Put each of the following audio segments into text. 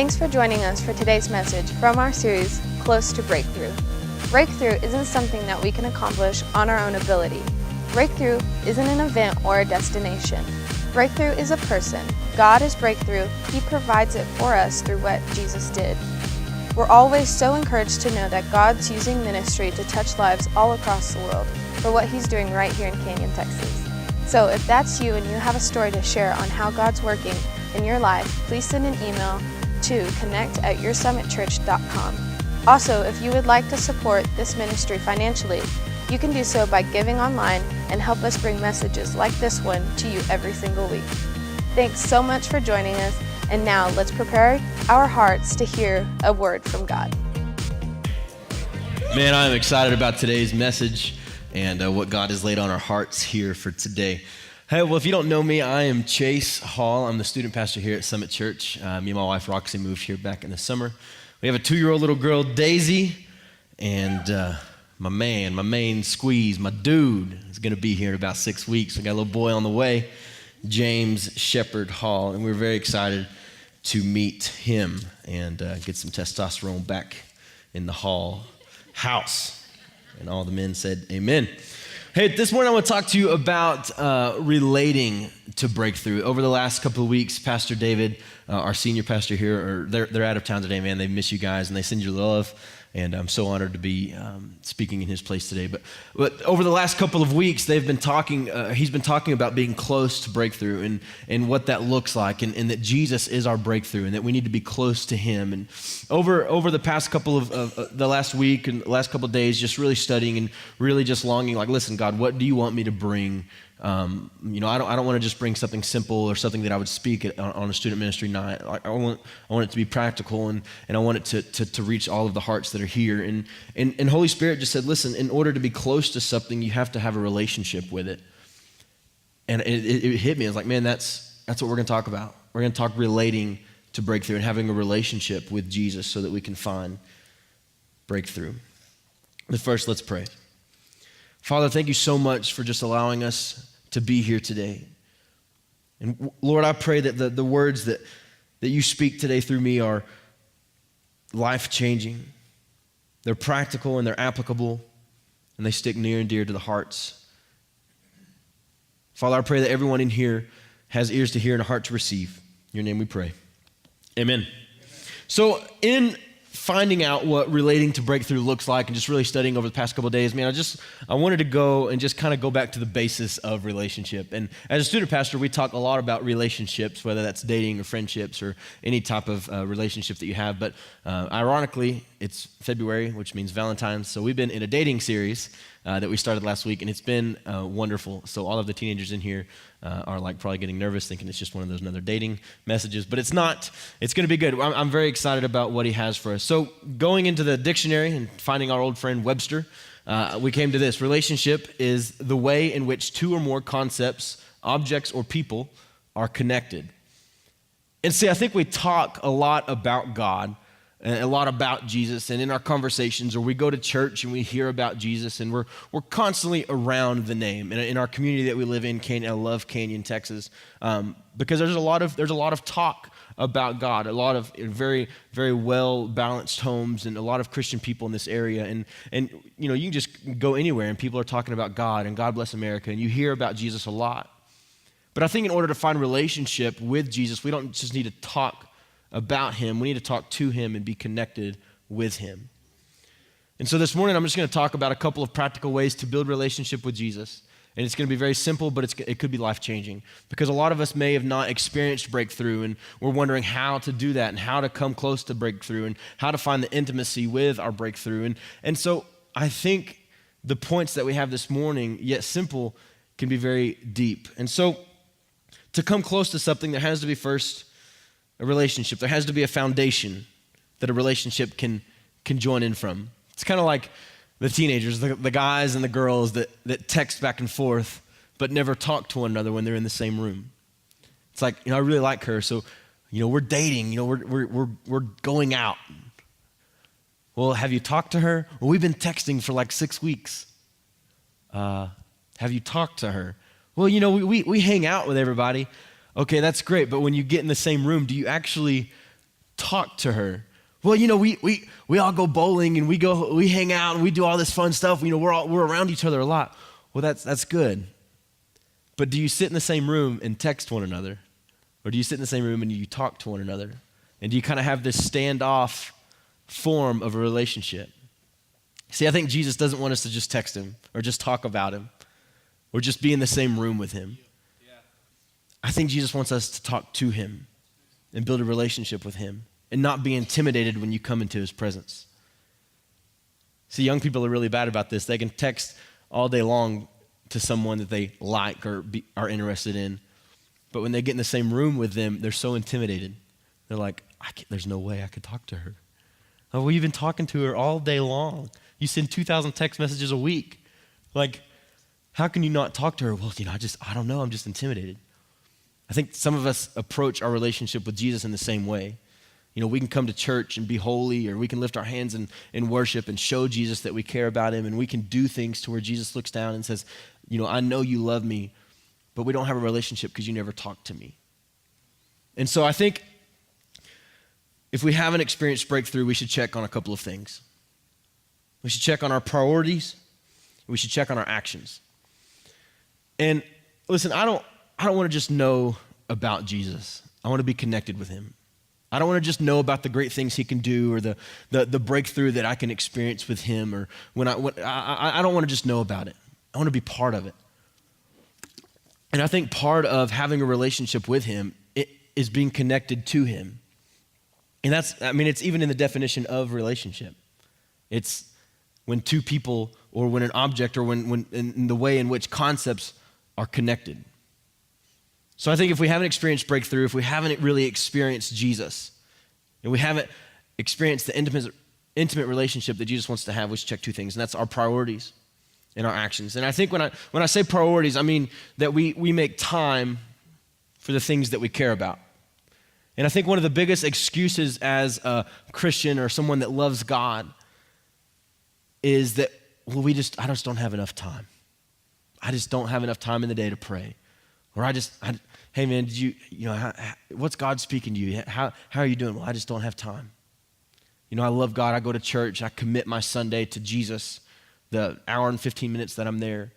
Thanks for joining us for today's message from our series, Close to Breakthrough. Breakthrough isn't something that we can accomplish on our own ability. Breakthrough isn't an event or a destination. Breakthrough is a person. God is breakthrough. He provides it for us through what Jesus did. We're always so encouraged to know that God's using ministry to touch lives all across the world for what He's doing right here in Canyon, Texas. So if that's you and you have a story to share on how God's working in your life, please send an email to connect@yoursummitchurch.com. Also, if you would like to support this ministry financially, you can do so by giving online and help us bring messages like this one to you every single week. Thanks so much for joining us, and now let's prepare our hearts to hear a word from God. Man, I'm excited about today's message and what God has laid on our hearts here for today. Hey, well, if you don't know me, I am Chase Hall. I'm the student pastor here at Summit Church. Me and my wife, Roxy, moved here back in the summer. We have a 2-year-old little girl, Daisy, and my main squeeze, my dude, is going to be here in about 6 weeks. We got a little boy on the way, James Shepard Hall, and we're very excited to meet him and get some testosterone back in the Hall house. And all the men said amen. Hey, this morning I want to talk to you about relating to breakthrough. Over the last couple of weeks, Pastor David, our senior pastor here, they're out of town today, man. They miss you guys and they send you love. And I'm so honored to be speaking in his place today. But over the last couple of weeks, they've been talking. He's been talking about being close to breakthrough and what that looks like, and that Jesus is our breakthrough, and that we need to be close to Him. And over the past couple of the last week and the last couple of days, just really studying and really just longing, like, listen, God, what do you want me to bring? I don't want to just bring something simple or something that I would speak on a student ministry night. I want it to be practical, and I want it to reach all of the hearts that are here. And Holy Spirit just said, listen, in order to be close to something, you have to have a relationship with it. And it hit me. I was like, man, that's what we're going to talk about. We're going to talk relating to breakthrough and having a relationship with Jesus so that we can find breakthrough. But first, let's pray. Father, thank you so much for just allowing us to be here today. And Lord, I pray that the words that you speak today through me are life-changing. They're practical and they're applicable, and they stick near and dear to the hearts. Father, I pray that everyone in here has ears to hear and a heart to receive. In your name we pray. Amen. So in finding out what relating to breakthrough looks like and just really studying over the past couple of days, man, I wanted to go and just kind of go back to the basis of relationship. And as a student pastor, we talk a lot about relationships, whether that's dating or friendships or any type of relationship that you have. But ironically, it's February, which means Valentine's. So we've been in a dating series that we started last week, and it's been wonderful. So all of the teenagers in here are like probably getting nervous, thinking it's just one of those another dating messages, but it's not. It's going to be good. I'm very excited about what he has for us. So going into the dictionary and finding our old friend Webster, we came to this. Relationship is the way in which two or more concepts, objects, or people are connected. And see, I think we talk a lot about God and a lot about Jesus, and in our conversations, or we go to church and we hear about Jesus, and we're constantly around the name. And in our community that we live in, I love Canyon, Texas, because there's a lot of talk about God, a lot of very, very well balanced homes, and a lot of Christian people in this area. And you can just go anywhere, and people are talking about God and God bless America, and you hear about Jesus a lot. But I think in order to find relationship with Jesus, we don't just need to talk about Him. We need to talk to Him and be connected with Him. And so this morning, I'm just going to talk about a couple of practical ways to build relationship with Jesus. And it's going to be very simple, but it could be life-changing, because a lot of us may have not experienced breakthrough, and we're wondering how to do that and how to come close to breakthrough and how to find the intimacy with our breakthrough. And so I think the points that we have this morning, yet simple, can be very deep. And so to come close to something, there has to be first a relationship. There has to be a foundation that a relationship can join in from. It's kind of like the teenagers, the guys and the girls that text back and forth but never talk to one another when they're in the same room. It's like, I really like her, so we're dating, we're going out. Well, have you talked to her? Well, we've been texting for like 6 weeks. Have you talked to her? Well, we hang out with everybody. Okay, that's great, but when you get in the same room, do you actually talk to her. Well, we all go bowling and we hang out and we do all this fun stuff. We're around each other a lot. Well, that's good. But do you sit in the same room and text one another? Or do you sit in the same room and you talk to one another? And do you kind of have this standoff form of a relationship? See, I think Jesus doesn't want us to just text him or just talk about him or just be in the same room with him. I think Jesus wants us to talk to him and build a relationship with him and not be intimidated when you come into his presence. See, young people are really bad about this. They can text all day long to someone that they like or are interested in, but when they get in the same room with them, they're so intimidated. They're like, there's no way I could talk to her. Oh, well, you've been talking to her all day long. You send 2,000 text messages a week. Like, how can you not talk to her? Well, I don't know, I'm just intimidated. I think some of us approach our relationship with Jesus in the same way. We can come to church and be holy, or we can lift our hands in worship and show Jesus that we care about him, and we can do things to where Jesus looks down and says, I know you love me, but we don't have a relationship because you never talked to me. And so I think if we haven't experienced breakthrough, we should check on a couple of things. We should check on our priorities. We should check on our actions. And listen, I don't want to just know about Jesus. I want to be connected with him. I don't want to just know about the great things he can do or the breakthrough that I can experience with him, or I don't want to just know about it. I want to be part of it. And I think part of having a relationship with him is being connected to him. And it's even in the definition of relationship. It's when two people, or when an object, or when in the way in which concepts are connected. So I think if we haven't experienced breakthrough, if we haven't really experienced Jesus, and we haven't experienced the intimate relationship that Jesus wants to have, we should check two things, and that's our priorities and our actions. And I think when I say priorities, I mean that we make time for the things that we care about. And I think one of the biggest excuses as a Christian or someone that loves God is that, well, I just don't have enough time. I just don't have enough time in the day to pray. Or hey man, what's God speaking to you? How are you doing? Well, I just don't have time. I love God. I go to church. I commit my Sunday to Jesus, the hour and 15 minutes that I'm there.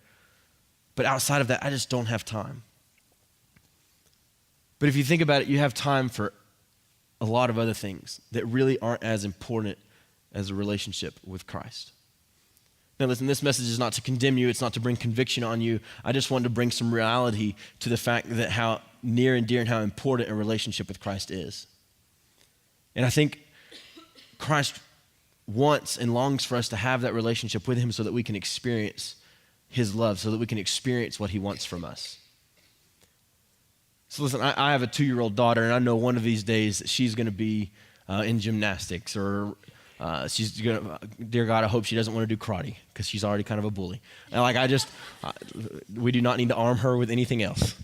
But outside of that, I just don't have time. But if you think about it, you have time for a lot of other things that really aren't as important as a relationship with Christ. Now listen, this message is not to condemn you. It's not to bring conviction on you. I just wanted to bring some reality to the fact that how near and dear and how important a relationship with Christ is. And I think Christ wants and longs for us to have that relationship with him so that we can experience his love, so that we can experience what he wants from us. So listen, I have a 2-year-old daughter, and I know one of these days that she's going to be in gymnastics, or she's gonna, dear God, I hope she doesn't want to do karate because she's already kind of a bully. And we do not need to arm her with anything else.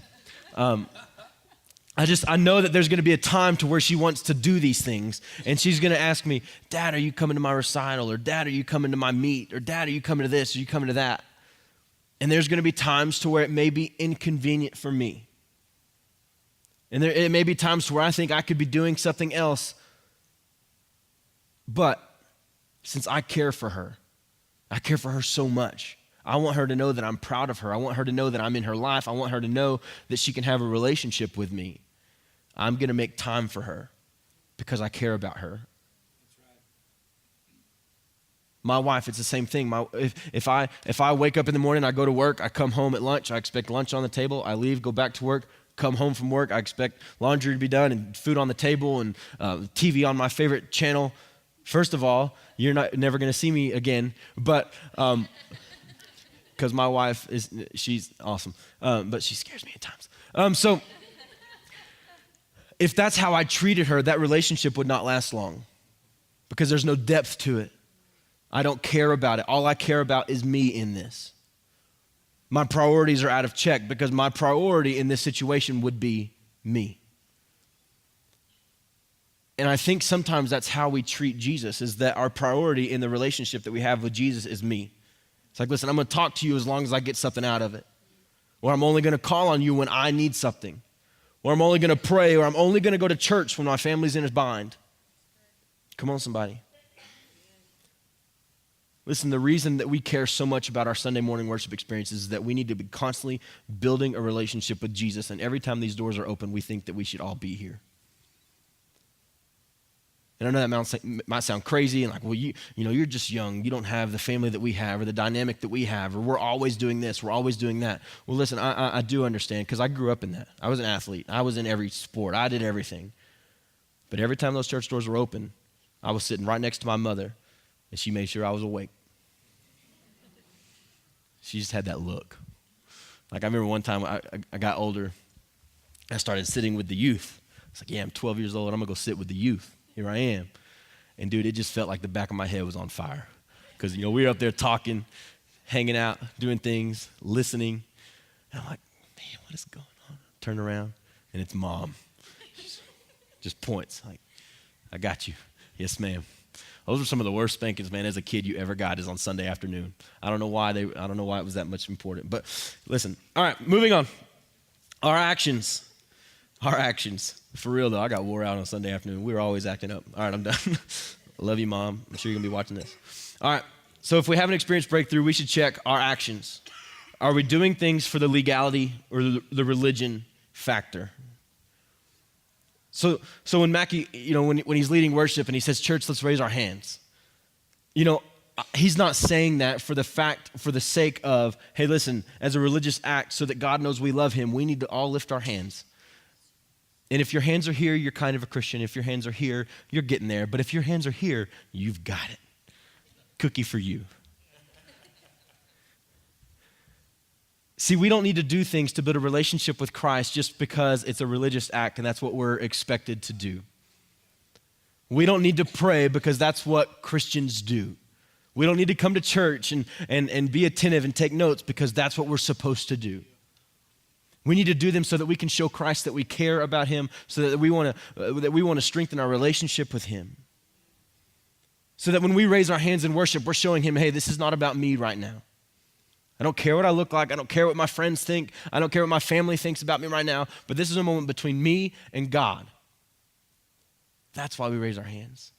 I know that there's going to be a time to where she wants to do these things, and she's going to ask me, Dad, are you coming to my recital? Or Dad, are you coming to my meet? Or Dad, are you coming to this? Are you coming to that? And there's going to be times to where it may be inconvenient for me. And it may be times to where I think I could be doing something else. But since I care for her so much. I want her to know that I'm proud of her. I want her to know that I'm in her life. I want her to know that she can have a relationship with me. I'm going to make time for her because I care about her. That's right. My wife, it's the same thing. If I wake up in the morning, I go to work, I come home at lunch, I expect lunch on the table, I leave, go back to work, come home from work, I expect laundry to be done and food on the table and TV on my favorite channel. First of all, you're never going to see me again, but because my wife she's awesome, but she scares me at times. So if that's how I treated her, that relationship would not last long because there's no depth to it. I don't care about it. All I care about is me in this. My priorities are out of check because my priority in this situation would be me. And I think sometimes that's how we treat Jesus, is that our priority in the relationship that we have with Jesus is me. It's like, listen, I'm going to talk to you as long as I get something out of it. Or I'm only going to call on you when I need something. Or I'm only going to pray, or I'm only going to go to church when my family's in a bind. Come on, somebody. Listen, the reason that we care so much about our Sunday morning worship experiences is that we need to be constantly building a relationship with Jesus, and every time these doors are open, we think that we should all be here. And I know that might sound crazy and like, well, you're just young. You don't have the family that we have or the dynamic that we have, or we're always doing this, we're always doing that. Well, listen, I do understand because I grew up in that. I was an athlete. I was in every sport. I did everything. But every time those church doors were open, I was sitting right next to my mother, and she made sure I was awake. She just had that look. Like I remember one time I got older, I started sitting with the youth. It's like, yeah, I'm 12 years old, I'm going to go sit with the youth. Here I am. And dude, it just felt like the back of my head was on fire. Because, we were up there talking, hanging out, doing things, listening. And I'm like, man, what is going on? Turn around, and it's Mom. Just points, like, I got you. Yes, ma'am. Those were some of the worst spankings, man, as a kid you ever got is on Sunday afternoon. I don't know why it was that much important. But listen, all right, moving on. Our actions. For real, though, I got wore out on Sunday afternoon. We were always acting up. All right, I'm done. Love you, Mom. I'm sure you're going to be watching this. All right, so if we haven't experienced breakthrough, we should check our actions. Are we doing things for the legality or the religion factor? So when Mackie, when he's leading worship and he says, church, let's raise our hands. He's not saying that for the sake of, hey, listen, as a religious act so that God knows we love him, we need to all lift our hands. And if your hands are here, you're kind of a Christian. If your hands are here, you're getting there. But if your hands are here, you've got it. Cookie for you. See, we don't need to do things to build a relationship with Christ just because it's a religious act and that's what we're expected to do. We don't need to pray because that's what Christians do. We don't need to come to church and be attentive and take notes because that's what we're supposed to do. We need to do them so that we can show Christ that we care about him, so that we want to strengthen our relationship with him. So that when we raise our hands in worship, we're showing him, hey, this is not about me right now. I don't care what I look like. I don't care what my friends think. I don't care what my family thinks about me right now. But this is a moment between me and God. That's why we raise our hands.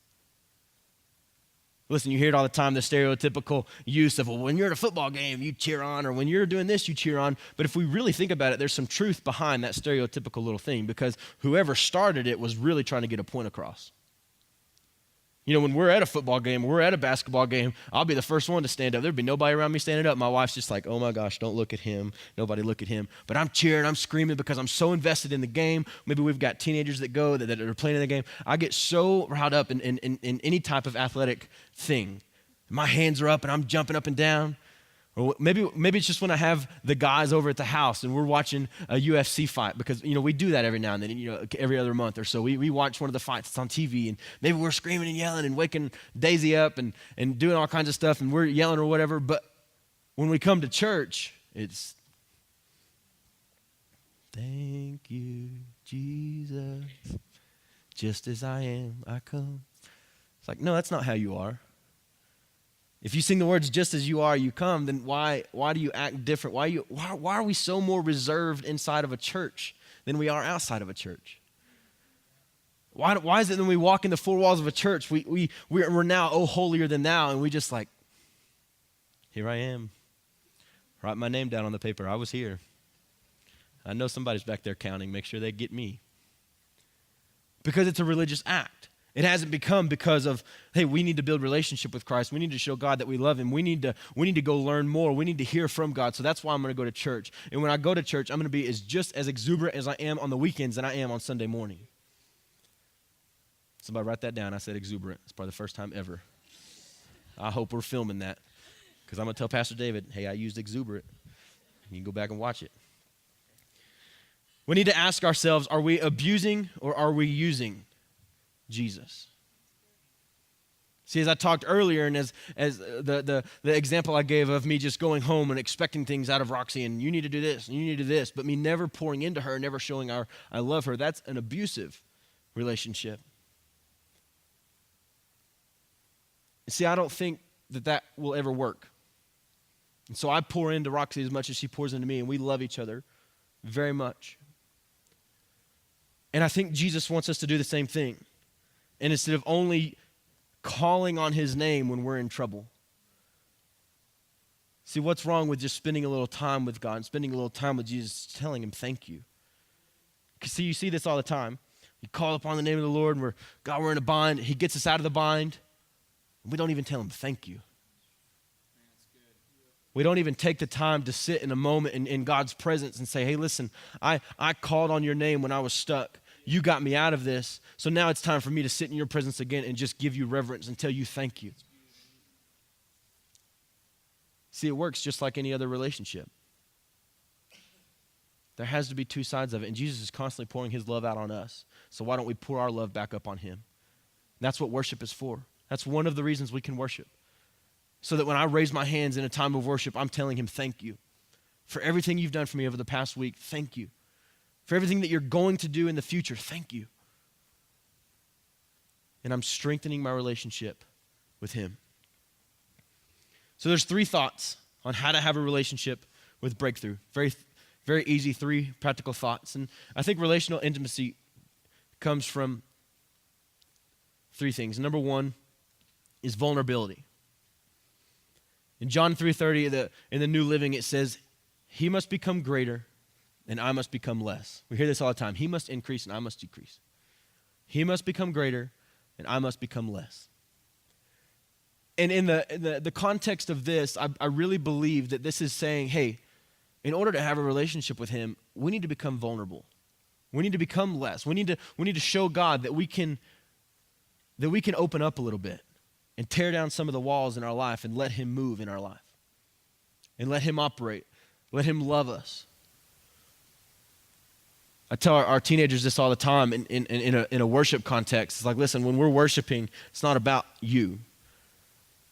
Listen, you hear it all the time, the stereotypical use of, well, when you're at a football game, you cheer on, or when you're doing this, you cheer on. But if we really think about it, there's some truth behind that stereotypical little thing because whoever started it was really trying to get a point across. When we're at a football game, we're at a basketball game, I'll be the first one to stand up. There'd be nobody around me standing up. My wife's just like, oh my gosh, don't look at him. Nobody look at him. But I'm cheering, I'm screaming because I'm so invested in the game. Maybe we've got teenagers that go, that are playing in the game. I get so riled up in any type of athletic thing. My hands are up and I'm jumping up and down. Or maybe it's just when I have the guys over at the house and we're watching a UFC fight because, we do that every now and then, every other month or so. We watch one of the fights that's on TV and maybe we're screaming and yelling and waking Daisy up and doing all kinds of stuff and we're yelling or whatever. But when we come to church, it's, thank you, Jesus, just as I am, I come. It's like, no, that's not how you are. If you sing the words just as you are, you come, then why do you act different? Why are we so more reserved inside of a church than we are outside of a church? Why is it when we walk in the four walls of a church, we're now, oh, holier than thou, and we just like, here I am. Write my name down on the paper. I was here. I know somebody's back there counting. Make sure they get me. Because it's a religious act. It hasn't become because of, hey, we need to build relationship with Christ. We need to show God that we love him. We need to go learn more. We need to hear from God. So that's why I'm going to go to church. And when I go to church, I'm going to be just as exuberant as I am on the weekends than I am on Sunday morning. Somebody write that down. I said exuberant. It's probably the first time ever. I hope we're filming that because I'm going to tell Pastor David, hey, I used exuberant. You can go back and watch it. We need to ask ourselves, are we abusing or are we using Jesus? See, as I talked earlier, and as the example I gave of me just going home and expecting things out of Roxy, and you need to do this, and you need to do this, but me never pouring into her, never showing I love her, that's an abusive relationship. See, I don't think that will ever work. And so I pour into Roxy as much as she pours into me, and we love each other very much. And I think Jesus wants us to do the same thing. And instead of only calling on his name when we're in trouble. See, what's wrong with just spending a little time with God and spending a little time with Jesus, telling him thank you? Because see, you see this all the time. You call upon the name of the Lord and we're in a bind. He gets us out of the bind. And we don't even tell him thank you. We don't even take the time to sit in a moment in God's presence and say, hey, listen, I called on your name when I was stuck. You got me out of this. So now it's time for me to sit in your presence again and just give you reverence and tell you thank you. See, it works just like any other relationship. There has to be two sides of it. And Jesus is constantly pouring his love out on us. So why don't we pour our love back up on him? And that's what worship is for. That's one of the reasons we can worship. So that when I raise my hands in a time of worship, I'm telling him thank you. For everything you've done for me over the past week, thank you. For everything that you're going to do in the future, thank you. And I'm strengthening my relationship with him. So there's 3 thoughts on how to have a relationship with Breakthrough. Very, very easy, 3 practical thoughts. And I think relational intimacy comes from 3 things. Number 1 is vulnerability. In John 3:30, in the New Living, it says, he must become greater and I must become less. We hear this all the time. He must increase and I must decrease. He must become greater and I must become less. And in the context of this, I really believe that this is saying, hey, in order to have a relationship with him, we need to become vulnerable. We need to become less. We need to show God that we can open up a little bit and tear down some of the walls in our life and let him move in our life. And let him operate. Let him love us. I tell our teenagers this all the time in a worship context. It's like, listen, when we're worshiping, it's not about you.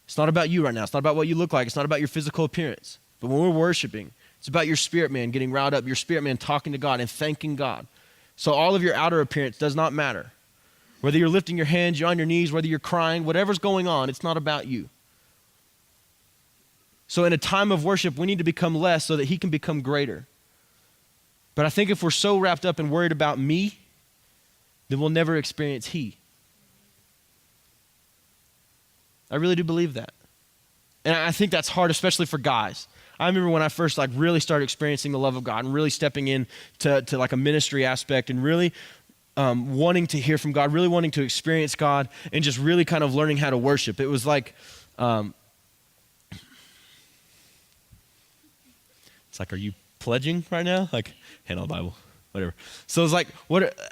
It's not about you right now. It's not about what you look like. It's not about your physical appearance. But when we're worshiping, it's about your spirit man getting riled up, your spirit man talking to God and thanking God. So all of your outer appearance does not matter. Whether you're lifting your hands, you're on your knees, whether you're crying, whatever's going on, it's not about you. So in a time of worship, we need to become less so that he can become greater. But I think if we're so wrapped up and worried about me, then we'll never experience he. I really do believe that. And I think that's hard, especially for guys. I remember when I first really started experiencing the love of God and really stepping in to like a ministry aspect and really wanting to hear from God, really wanting to experience God and just really kind of learning how to worship. It was like, it's like, are you pledging right now? Like, hand on the Bible, whatever. So it's like,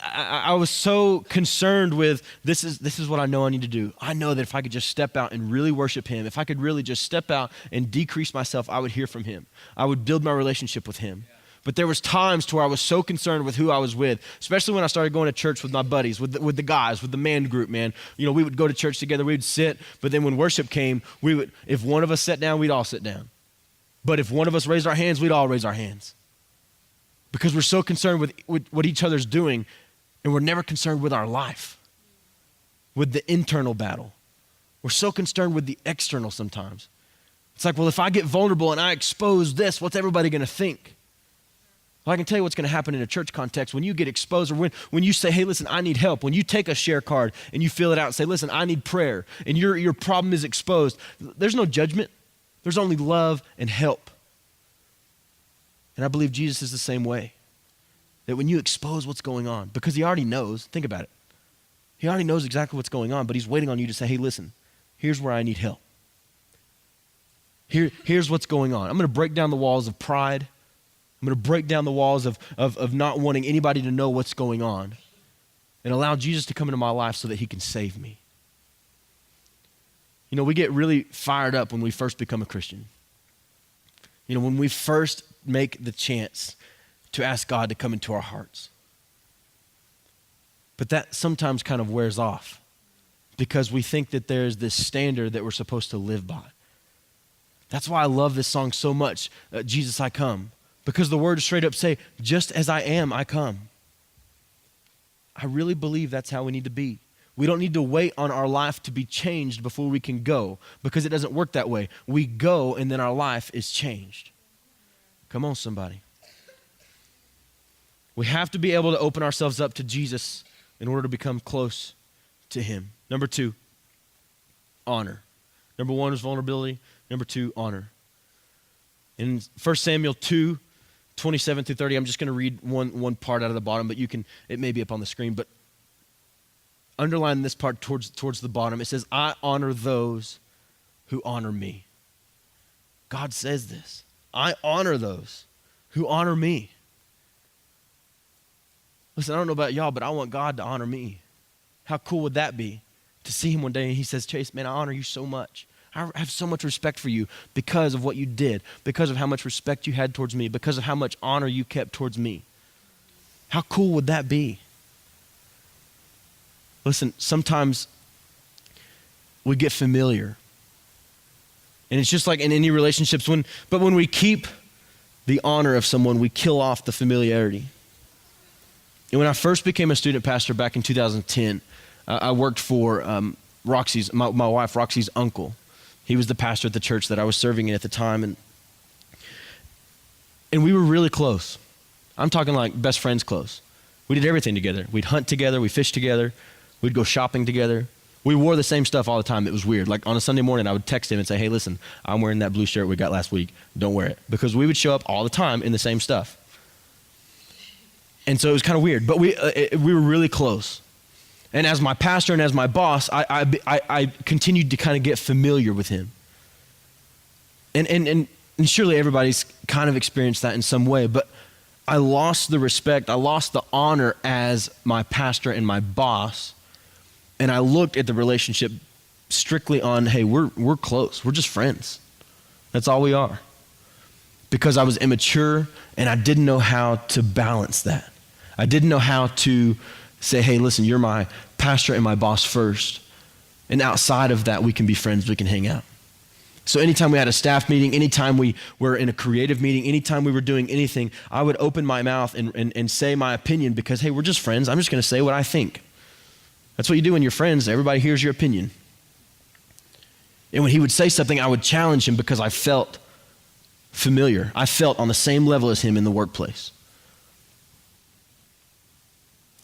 I was so concerned with this is what I know I need to do. I know that if I could just step out and really worship him, if I could really just step out and decrease myself, I would hear from him. I would build my relationship with him. But there was times to where I was so concerned with who I was with, especially when I started going to church with my buddies, with the guys, with the man group, man. You know, we would go to church together, we would sit, but then when worship came, if one of us sat down, we'd all sit down. But if one of us raised our hands, we'd all raise our hands. Because we're so concerned with what each other's doing, and we're never concerned with our life, with the internal battle. We're so concerned with the external sometimes. It's like, well, if I get vulnerable and I expose this, what's everybody going to think? Well, I can tell you what's going to happen in a church context. When you get exposed, or when you say, hey, listen, I need help. When you take a share card and you fill it out and say, listen, I need prayer, and your problem is exposed, there's no judgment. There's only love and help. And I believe Jesus is the same way. That when you expose what's going on, because he already knows, think about it. He already knows exactly what's going on, but he's waiting on you to say, hey, listen, here's where I need help. Here's what's going on. I'm going to break down the walls of pride. I'm going to break down the walls of not wanting anybody to know what's going on and allow Jesus to come into my life so that he can save me. You know, we get really fired up when we first become a Christian. You know, when we first make the chance to ask God to come into our hearts. But that sometimes kind of wears off because we think that there's this standard that we're supposed to live by. That's why I love this song so much, Jesus, I Come. Because the words straight up say, just as I am, I come. I really believe that's how we need to be. We don't need to wait on our life to be changed before we can go, because it doesn't work that way. We go and then our life is changed. Come on, somebody. We have to be able to open ourselves up to Jesus in order to become close to him. Number 2, honor. Number one was vulnerability. Number two, honor. In 1 Samuel 2, 27 through 30, I'm just going to read one part out of the bottom, but it may be up on the screen, but underline this part towards the bottom. It says, I honor those who honor me. God says this. I honor those who honor me. Listen, I don't know about y'all, but I want God to honor me. How cool would that be? To see him one day and he says, Chase, man, I honor you so much. I have so much respect for you because of what you did, because of how much respect you had towards me, because of how much honor you kept towards me. How cool would that be? Listen, sometimes we get familiar. And it's just like in any relationships, but when we keep the honor of someone, we kill off the familiarity. And when I first became a student pastor back in 2010, I worked for Roxy's, my wife, Roxy's uncle. He was the pastor at the church that I was serving in at the time. And we were really close. I'm talking like best friends close. We did everything together. We'd hunt together. We fished together. We'd go shopping together. We wore the same stuff all the time. It was weird. Like on a Sunday morning, I would text him and say, hey, listen, I'm wearing that blue shirt we got last week. Don't wear it. Because we would show up all the time in the same stuff. And so it was kind of weird. But we were really close. And as my pastor and as my boss, I continued to kind of get familiar with him. And surely everybody's kind of experienced that in some way, but I lost the respect, I lost the honor as my pastor and my boss, and I looked at the relationship strictly on, hey, we're close, we're just friends. That's all we are. Because I was immature and I didn't know how to balance that. I didn't know how to say, hey, listen, you're my pastor and my boss first. And outside of that, we can be friends, we can hang out. So anytime we had a staff meeting, anytime we were in a creative meeting, anytime we were doing anything, I would open my mouth and say my opinion because, hey, we're just friends. I'm just going to say what I think. That's what you do when you're friends. Everybody hears your opinion. And when he would say something, I would challenge him because I felt familiar. I felt on the same level as him in the workplace.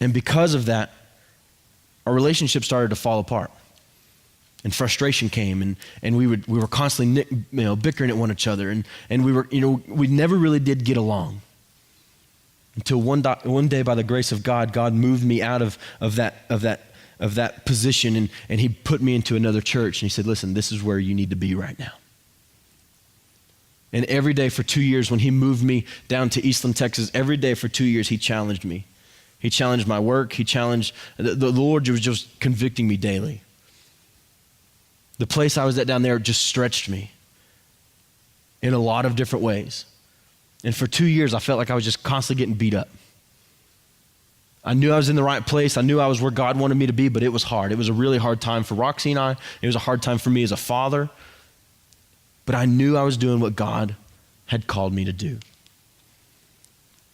And because of that, our relationship started to fall apart. And frustration came, and we were constantly bickering at one another, and we never really did get along. Until one day, by the grace of God, God moved me out of that position, and he put me into another church, and he said, listen, this is where you need to be right now. And every day for 2 years, when he moved me down to Eastland, Texas, every day for 2 years, he challenged me. He challenged my work. He challenged, the Lord was just convicting me daily. The place I was at down there just stretched me in a lot of different ways. And for 2 years, I felt like I was just constantly getting beat up. I knew I was in the right place. I knew I was where God wanted me to be, but it was hard. It was a really hard time for Roxy and I. It was a hard time for me as a father. But I knew I was doing what God had called me to do.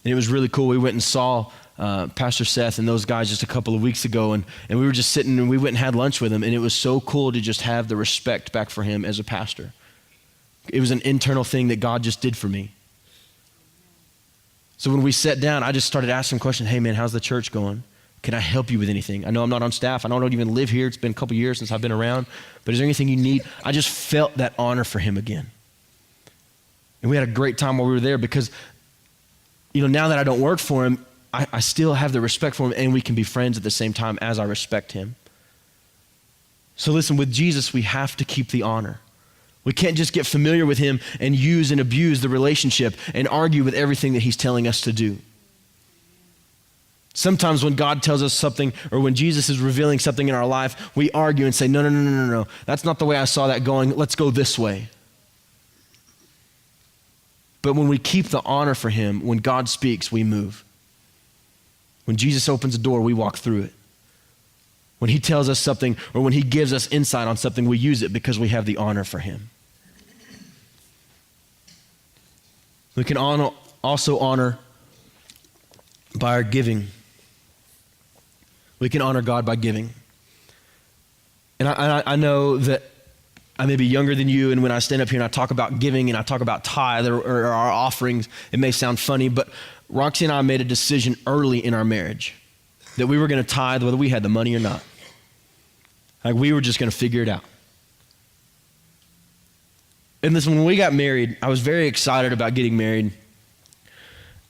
And it was really cool. We went and saw Pastor Seth and those guys just a couple of weeks ago, and we were just sitting and we went and had lunch with him, and it was so cool to just have the respect back for him as a pastor. It was an internal thing that God just did for me. So when we sat down, I just started asking questions. Hey man, how's the church going? Can I help you with anything? I know I'm not on staff. I don't even live here. It's been a couple years since I've been around, but is there anything you need? I just felt that honor for him again. And we had a great time while we were there because, now that I don't work for him, I still have the respect for him, and we can be friends at the same time as I respect him. So listen, with Jesus, we have to keep the honor. We can't just get familiar with him and use and abuse the relationship and argue with everything that he's telling us to do. Sometimes when God tells us something or when Jesus is revealing something in our life, we argue and say, no. That's not the way I saw that going. Let's go this way. But when we keep the honor for him, when God speaks, we move. When Jesus opens a door, we walk through it. When he tells us something or when he gives us insight on something, we use it because we have the honor for him. We can also honor by our giving. We can honor God by giving. And I know that I may be younger than you, and when I stand up here and I talk about giving and I talk about tithe or our offerings, it may sound funny, but Roxy and I made a decision early in our marriage that we were going to tithe whether we had the money or not. Like we were just going to figure it out. And listen, when we got married, I was very excited about getting married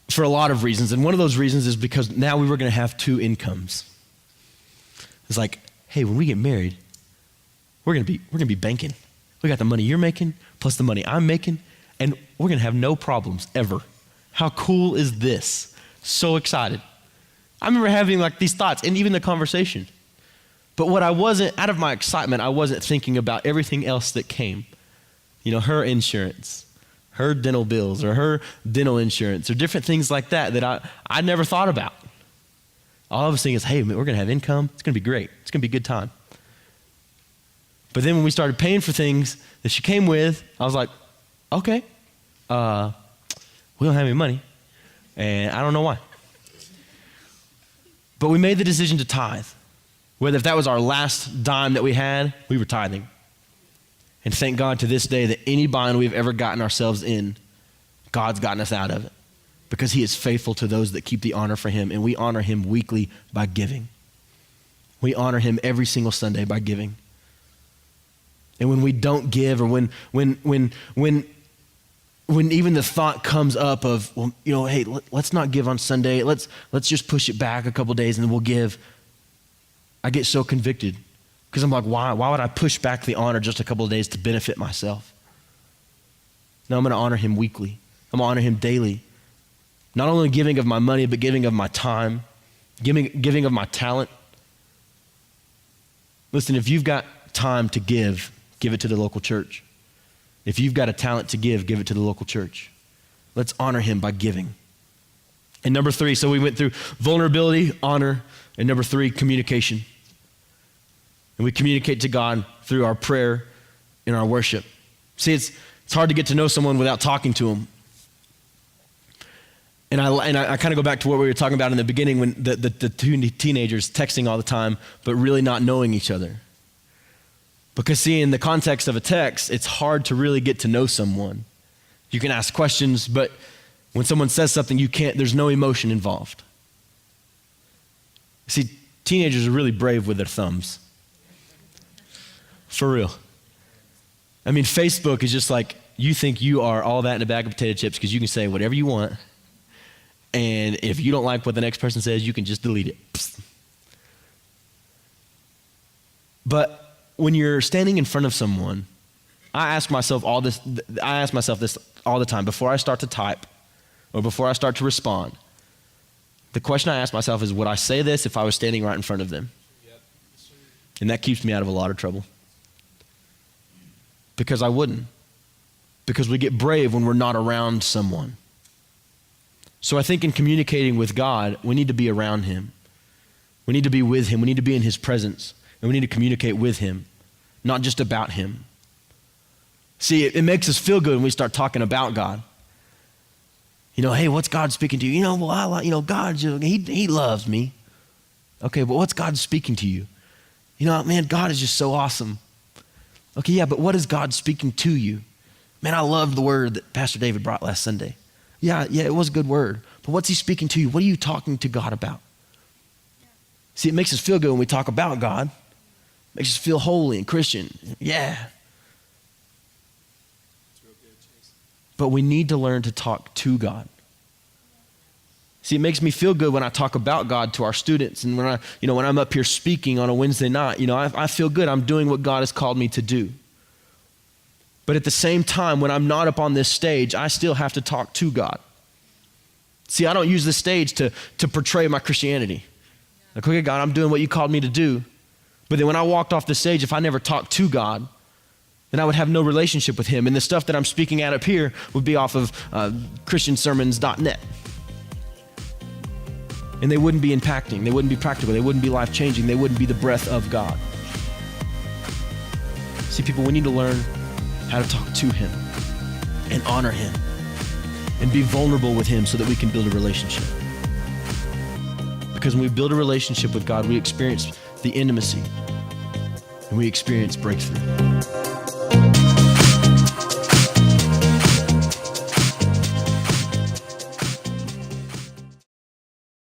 for a lot of reasons. And one of those reasons is because now we were going to have 2 incomes. It's like, hey, when we get married, we're going to be banking. We got the money you're making plus the money I'm making, and we're going to have no problems ever. How cool is this? So excited. I remember having like these thoughts and even the conversation. But what I wasn't, out of my excitement, I wasn't thinking about everything else that came. You know, her insurance, her dental bills, or her dental insurance, or different things like that I never thought about. All I was thinking is, hey, we're going to have income. It's going to be great. It's going to be a good time. But then when we started paying for things that she came with, I was like, okay, we don't have any money, and I don't know why. But we made the decision to tithe. Whether if that was our last dime that we had, we were tithing. And thank God to this day that any bind we've ever gotten ourselves in, God's gotten us out of it. Because he is faithful to those that keep the honor for him. And we honor him weekly by giving. We honor him every single Sunday by giving. And when we don't give, or when even the thought comes up of, well, you know, hey, let's not give on Sunday. Let's just push it back a couple days and then we'll give. I get so convicted. Because I'm like, why would I push back the honor just a couple of days to benefit myself? No, I'm going to honor him weekly. I'm going to honor him daily. Not only giving of my money, but giving of my time, giving of my talent. Listen, if you've got time to give it to the local church. If you've got a talent to give it to the local church. Let's honor him by giving. And number 3, so we went through vulnerability, honor, and number 3, communication. And we communicate to God through our prayer and our worship. See, it's hard to get to know someone without talking to them. And I kind of go back to what we were talking about in the beginning when the 2 teenagers texting all the time, but really not knowing each other. Because see, in the context of a text, it's hard to really get to know someone. You can ask questions, but when someone says something, there's no emotion involved. See, teenagers are really brave with their thumbs. For real. I mean, Facebook is just like, you think you are all that in a bag of potato chips because you can say whatever you want. And if you don't like what the next person says, you can just delete it. Psst. But when you're standing in front of someone, I ask myself this all the time before I start to type or before I start to respond. The question I ask myself is, would I say this if I was standing right in front of them? Yep. And that keeps me out of a lot of trouble. Because I wouldn't. Because we get brave when we're not around someone. So I think in communicating with God, we need to be around him. We need to be with him. We need to be in his presence. And we need to communicate with him, not just about him. See, it makes us feel good when we start talking about God. You know, hey, what's God speaking to you? You know, well, God, he loves me. Okay, but what's God speaking to you? You know, man, God is just so awesome. Okay, yeah, but what is God speaking to you? Man, I loved the word that Pastor David brought last Sunday. Yeah, it was a good word. But what's he speaking to you? What are you talking to God about? See, it makes us feel good when we talk about God. It makes us feel holy and Christian. Yeah. But we need to learn to talk to God. See, it makes me feel good when I talk about God to our students, and when I'm up here speaking on a Wednesday night, I feel good. I'm doing what God has called me to do. But at the same time, when I'm not up on this stage, I still have to talk to God. See, I don't use the stage to portray my Christianity. Like, okay, God, I'm doing what you called me to do. But then when I walked off the stage, if I never talked to God, then I would have no relationship with him. And the stuff that I'm speaking at up here would be off of christiansermons.net. And they wouldn't be impacting. They wouldn't be practical. They wouldn't be life-changing. They wouldn't be the breath of God. See, people, we need to learn how to talk to him and honor him and be vulnerable with him so that we can build a relationship. Because when we build a relationship with God, we experience the intimacy and we experience breakthrough.